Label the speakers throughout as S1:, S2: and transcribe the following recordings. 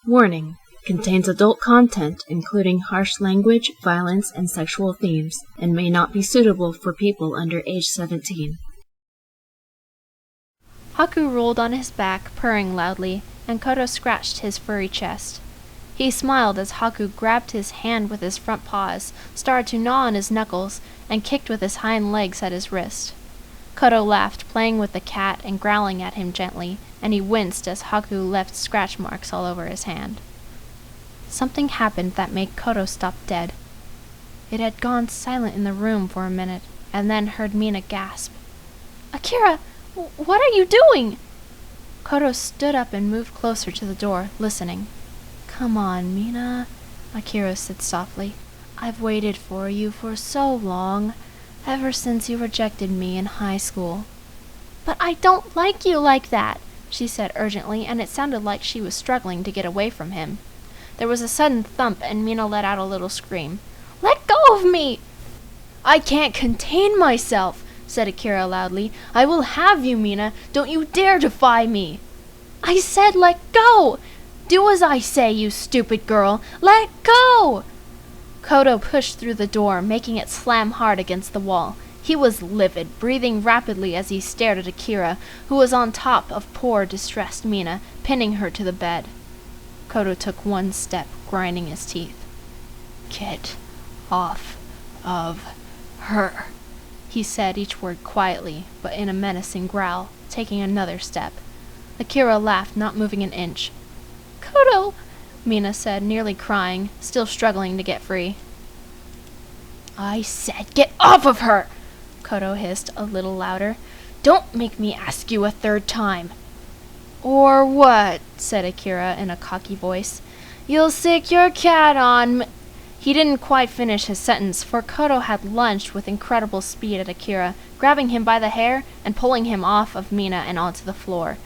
S1: Warning: contains adult content including harsh language, violence, and sexual themes, and may not be suitable for people under age 17.
S2: Haku rolled on his back, purring loudly, and Koto scratched his furry chest. He smiled as Haku grabbed his hand with his front paws, started to gnaw on his knuckles, and kicked with his hind legs at his wrist. Koto laughed, playing with the cat and growling at him gently, and he winced as Haku left scratch marks all over his hand. Something happened that made Koto stop dead. It had gone silent in the room for a minute, and then heard Mina gasp. "Akira! What are you doing?" Koto stood up and moved closer to the door, listening. "Come on, Mina," Akira said softly. "I've waited for you for so long, ever since you rejected me in high school." "But I don't like you like that," she said urgently, and it sounded like she was struggling to get away from him. There was a sudden thump, and Mina let out a little scream. "Let go of me!" "I can't contain myself," said Akira loudly. "I will have you, Mina. Don't you dare defy me." "I said let go! Do as I say, you stupid girl! Let go!" Koto pushed through the door, making it slam hard against the wall. He was livid, breathing rapidly as he stared at Akira, who was on top of poor, distressed Mina, pinning her to the bed. Koto took one step, grinding his teeth. "Get off of her," he said each word quietly, but in a menacing growl, taking another step. Akira laughed, not moving an inch. "Koto," Mina said, nearly crying, still struggling to get free. "I said get off of her!" Koto hissed a little louder. "Don't make me ask you a third time." "Or what?" said Akira in a cocky voice. "You'll sick your cat on me." He didn't quite finish his sentence, for Koto had lunged with incredible speed at Akira, grabbing him by the hair and pulling him off of Mina and onto the floor.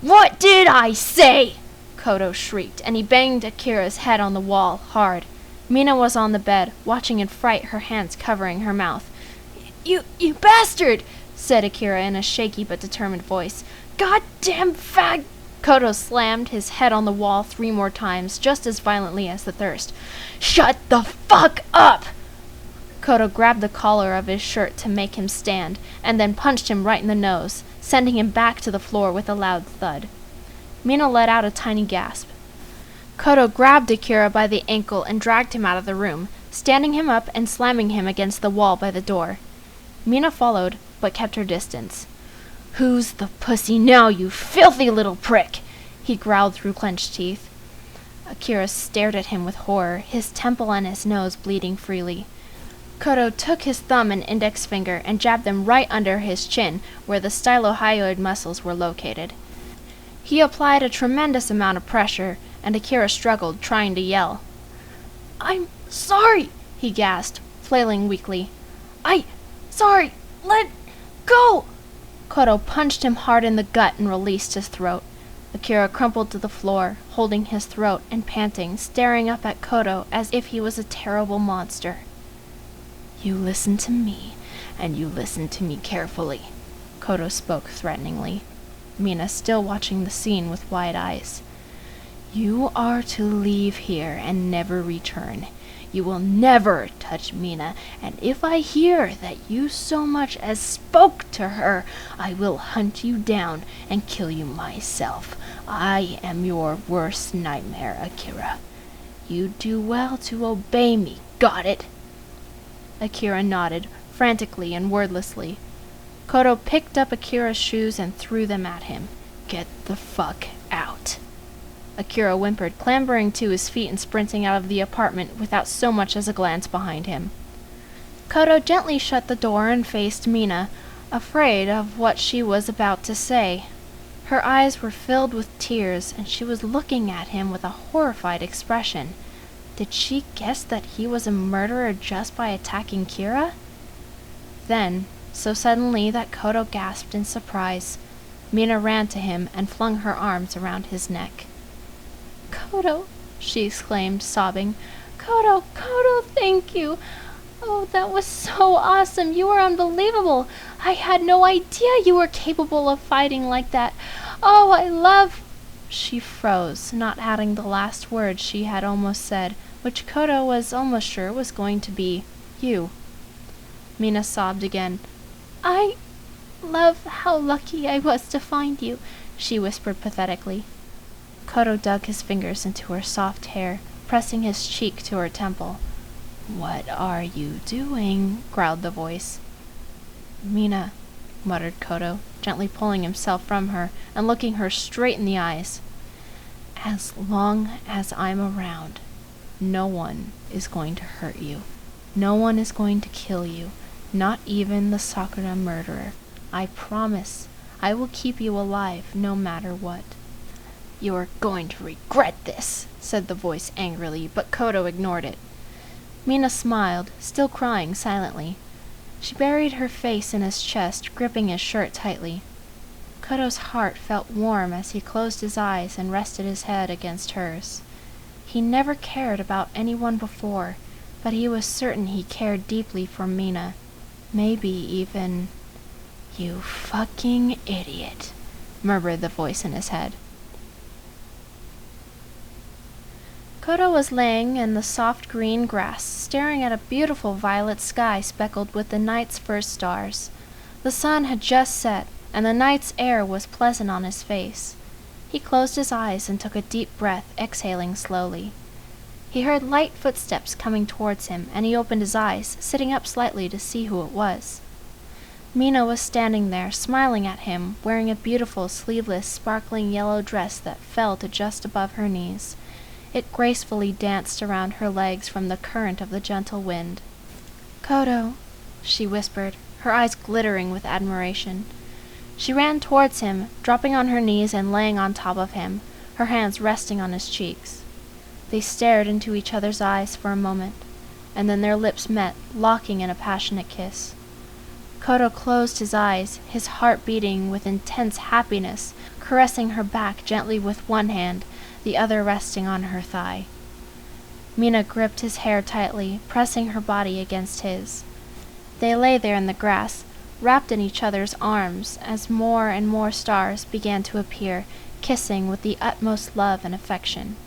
S2: "What did I say?" Koto shrieked, and he banged Akira's head on the wall, hard. Mina was on the bed, watching in fright, her hands covering her mouth. You bastard!" said Akira in a shaky but determined voice. "Goddamn fag—" Koto slammed his head on the wall 3 more times, just as violently as the thirst. "Shut the fuck up!" Koto grabbed the collar of his shirt to make him stand, and then punched him right in the nose, sending him back to the floor with a loud thud. Mina let out a tiny gasp. Koto grabbed Akira by the ankle and dragged him out of the room, standing him up and slamming him against the wall by the door. Mina followed, but kept her distance. "Who's the pussy now, you filthy little prick?" he growled through clenched teeth. Akira stared at him with horror, his temple and his nose bleeding freely. Koto took his thumb and index finger and jabbed them right under his chin, where the stylohyoid muscles were located. He applied a tremendous amount of pressure, and Akira struggled, trying to yell. "I'm sorry," he gasped, flailing weakly. Sorry, let go!" Koto punched him hard in the gut and released his throat. Akira crumpled to the floor, holding his throat and panting, staring up at Koto as if he was a terrible monster. "You listen to me, and you listen to me carefully," Koto spoke threateningly, Mina still watching the scene with wide eyes. "You are to leave here and never return. You will never touch Mina, and if I hear that you so much as spoke to her, I will hunt you down and kill you myself. I am your worst nightmare, Akira. You do well to obey me, got it?" Akira nodded, frantically and wordlessly. Koto picked up Akira's shoes and threw them at him. "Get the fuck out." Akira whimpered, clambering to his feet and sprinting out of the apartment without so much as a glance behind him. Koto gently shut the door and faced Mina, afraid of what she was about to say. Her eyes were filled with tears, and she was looking at him with a horrified expression. Did she guess that he was a murderer just by attacking Kira? Then, so suddenly that Koto gasped in surprise, Mina ran to him and flung her arms around his neck. "Koto," she exclaimed, sobbing. "Koto, thank you. Oh, that was so awesome. You were unbelievable. I had no idea you were capable of fighting like that. Oh, I love—" She froze, not adding the last word she had almost said, which Kodo was almost sure was going to be, "You." Mina sobbed again. "I love how lucky I was to find you," she whispered pathetically. Kodo dug his fingers into her soft hair, pressing his cheek to her temple. "What are you doing?" growled the voice. "Mina," muttered Kodo, gently pulling himself from her and looking her straight in the eyes. "As long as I'm around, no one is going to hurt you. No one is going to kill you, not even the Sakura murderer. I promise I will keep you alive no matter what." "You're going to regret this," said the voice angrily, but Kodo ignored it. Mina smiled, still crying silently. She buried her face in his chest, gripping his shirt tightly. Kodo's heart felt warm as he closed his eyes and rested his head against hers. He never cared about anyone before, but he was certain he cared deeply for Mina. Maybe even... "You fucking idiot," murmured the voice in his head. Kodo was laying in the soft green grass, staring at a beautiful violet sky speckled with the night's first stars. The sun had just set, and the night's air was pleasant on his face. He closed his eyes and took a deep breath, exhaling slowly. He heard light footsteps coming towards him, and he opened his eyes, sitting up slightly to see who it was. Mina was standing there, smiling at him, wearing a beautiful, sleeveless, sparkling yellow dress that fell to just above her knees. It gracefully danced around her legs from the current of the gentle wind. "Kodo," she whispered, her eyes glittering with admiration. She ran towards him, dropping on her knees and laying on top of him, her hands resting on his cheeks. They stared into each other's eyes for a moment, and then their lips met, locking in a passionate kiss. Kodo closed his eyes, his heart beating with intense happiness, caressing her back gently with one hand, the other resting on her thigh. Mina gripped his hair tightly, pressing her body against his. They lay there in the grass, wrapped in each other's arms, as more and more stars began to appear, kissing with the utmost love and affection.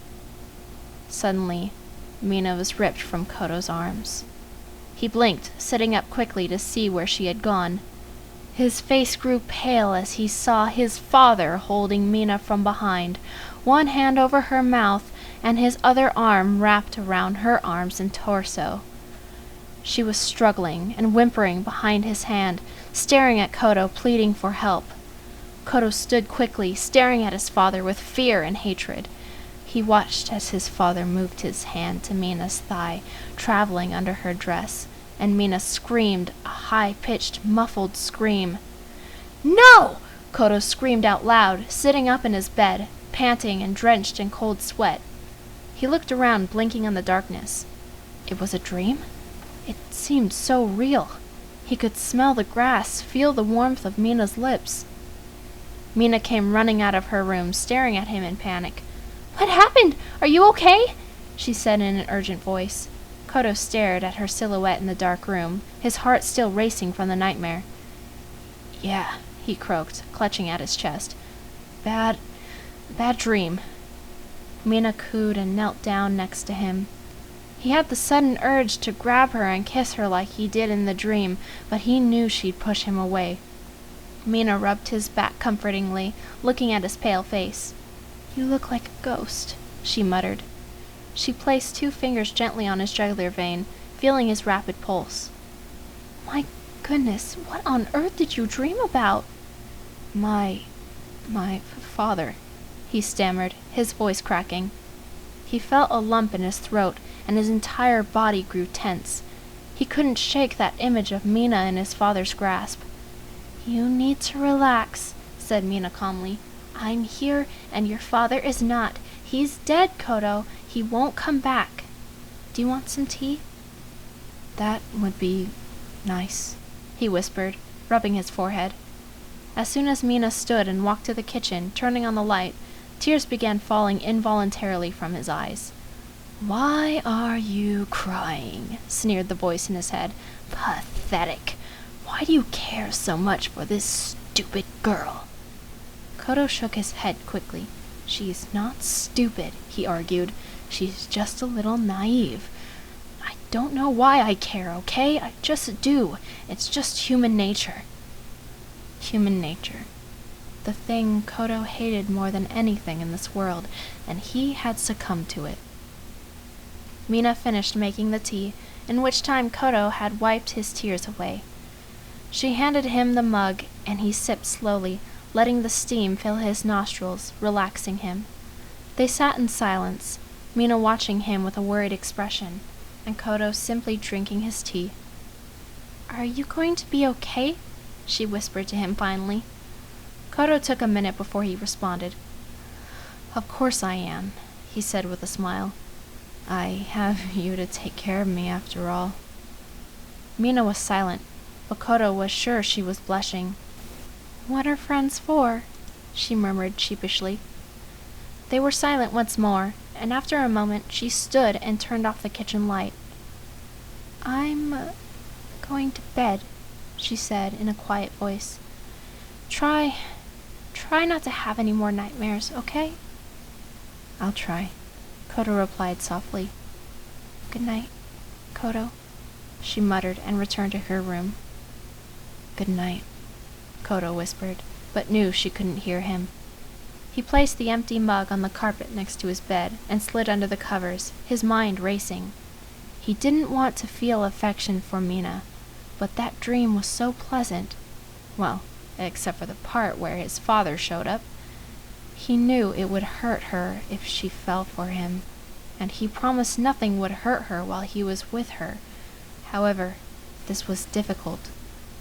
S2: Suddenly, Mina was ripped from Kodo's arms. He blinked, sitting up quickly to see where she had gone. His face grew pale as he saw his father holding Mina from behind, one hand over her mouth and his other arm wrapped around her arms and torso. She was struggling and whimpering behind his hand, staring at Kodo, pleading for help. Kodo stood quickly, staring at his father with fear and hatred. He watched as his father moved his hand to Mina's thigh, traveling under her dress, and Mina screamed, a high-pitched, muffled scream. "No!" Kodo screamed out loud, sitting up in his bed, panting and drenched in cold sweat. He looked around, blinking in the darkness. It was a dream? It seemed so real. He could smell the grass, feel the warmth of Mina's lips. Mina came running out of her room, staring at him in panic. "What happened? Are you okay?" she said in an urgent voice. Kodo stared at her silhouette in the dark room, his heart still racing from the nightmare. "Yeah," he croaked, clutching at his chest. Bad dream." Mina cooed and knelt down next to him. He had the sudden urge to grab her and kiss her like he did in the dream, but he knew she'd push him away. Mina rubbed his back comfortingly, looking at his pale face. "You look like a ghost," she muttered. She placed 2 fingers gently on his jugular vein, feeling his rapid pulse. "My goodness, what on earth did you dream about?" My father," he stammered, his voice cracking. He felt a lump in his throat, and his entire body grew tense. He couldn't shake that image of Mina in his father's grasp. "You need to relax," said Mina calmly. "I'm here, and your father is not. He's dead, Kodo. He won't come back. Do you want some tea?" "That would be nice," he whispered, rubbing his forehead. As soon as Mina stood and walked to the kitchen, turning on the light, tears began falling involuntarily from his eyes. "Why are you crying?" sneered the voice in his head. "Pathetic. Why do you care so much for this stupid girl?" Kodo shook his head quickly. She's not stupid, he argued. She's just a little naive. I don't know why I care, okay? I just do. It's just human nature. Human nature. The thing Kodo hated more than anything in this world, and he had succumbed to it. Mina finished making the tea, in which time Kodo had wiped his tears away. She handed him the mug, and he sipped slowly, letting the steam fill his nostrils, relaxing him. They sat in silence, Mina watching him with a worried expression, and Kodo simply drinking his tea. "Are you going to be okay?" she whispered to him finally. Kodo took a minute before he responded. "Of course I am," he said with a smile. "I have you to take care of me after all." Mina was silent, but Kodo was sure she was blushing. "What are friends for?" she murmured sheepishly. They were silent once more, and after a moment she stood and turned off the kitchen light. "I'm going to bed," she said in a quiet voice. Try not to have any more nightmares, okay?" "I'll try," Kodo replied softly. "Good night, Kodo," she muttered and returned to her room. "Good night," Kodo whispered, but knew she couldn't hear him. He placed the empty mug on the carpet next to his bed and slid under the covers, his mind racing. He didn't want to feel affection for Mina, but that dream was so pleasant. Well, except for the part where his father showed up. He knew it would hurt her if she fell for him, and he promised nothing would hurt her while he was with her. However, this was difficult.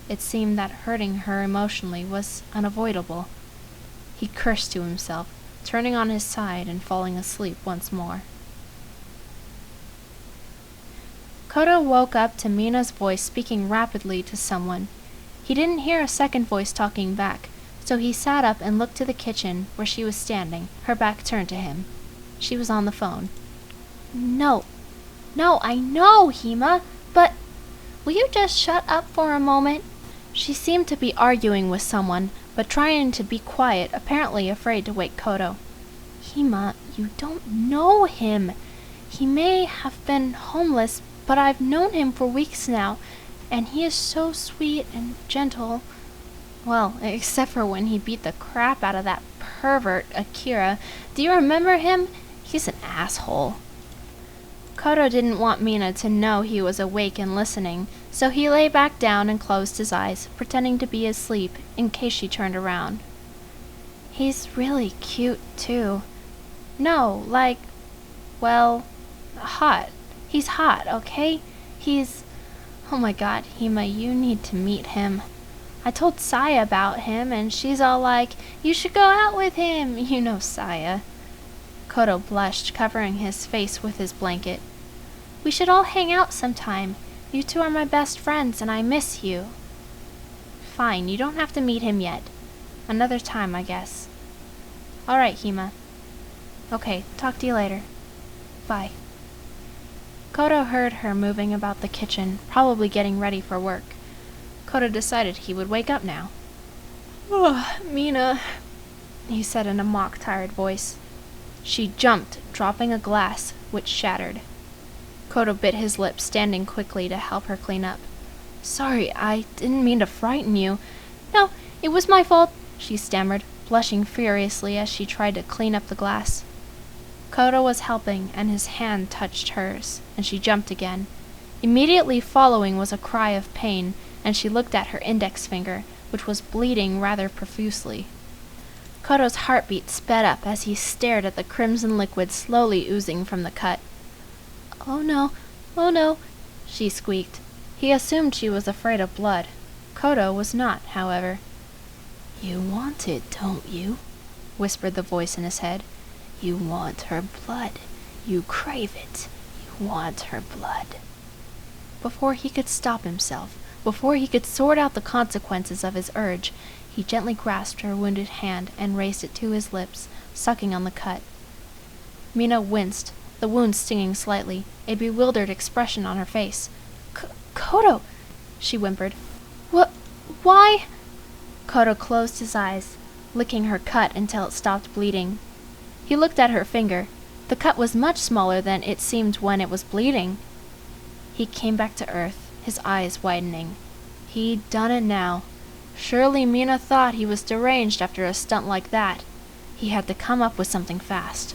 S2: It seemed that hurting her emotionally was unavoidable. He cursed to himself, turning on his side and falling asleep once more. Kodo woke up to Mina's voice speaking rapidly to someone. He didn't hear a second voice talking back, so he sat up and looked to the kitchen where she was standing, her back turned to him. She was on the phone. No, I know, Hima, but will you just shut up for a moment?" She seemed to be arguing with someone, but trying to be quiet, apparently afraid to wake Kodo. "Hima, you don't know him. He may have been homeless, but I've known him for weeks now, and he is so sweet and gentle. Well, except for when he beat the crap out of that pervert, Akira. Do you remember him? He's an asshole." Kodo didn't want Mina to know he was awake and listening, so he lay back down and closed his eyes, pretending to be asleep in case she turned around. "He's really cute, too. No, well, hot. He's hot, okay? Oh my god, Hima, you need to meet him. I told Saya about him, and she's all like, you should go out with him. You know Saya." Kodo blushed, covering his face with his blanket. "We should all hang out sometime. You two are my best friends, and I miss you." "Fine, you don't have to meet him yet. Another time, I guess." "All right, Hima." "Okay, talk to you later. Bye." Kodo heard her moving about the kitchen, probably getting ready for work. Kodo decided he would wake up now. "Oh, Mina," he said in a mock-tired voice. She jumped, dropping a glass, which shattered. Kodo bit his lip, standing quickly to help her clean up. "Sorry, I didn't mean to frighten you." "No, it was my fault," she stammered, blushing furiously as she tried to clean up the glass. Kodo was helping, and his hand touched hers, and she jumped again. Immediately following was a cry of pain, and she looked at her index finger, which was bleeding rather profusely. Kodo's heartbeat sped up as he stared at the crimson liquid slowly oozing from the cut. Oh no, she squeaked. He assumed she was afraid of blood. Kodo was not, however. "You want it, don't you?" whispered the voice in his head. "You want her blood. You crave it. You want her blood." Before he could stop himself, before he could sort out the consequences of his urge, he gently grasped her wounded hand and raised it to his lips, sucking on the cut. Mina winced, the wound stinging slightly, a bewildered expression on her face. Kodo, she whimpered. Why? Kodo closed his eyes, licking her cut until it stopped bleeding. He looked at her finger. The cut was much smaller than it seemed when it was bleeding. He came back to earth, his eyes widening. He'd done it now. Surely Mina thought he was deranged after a stunt like that. He had to come up with something fast.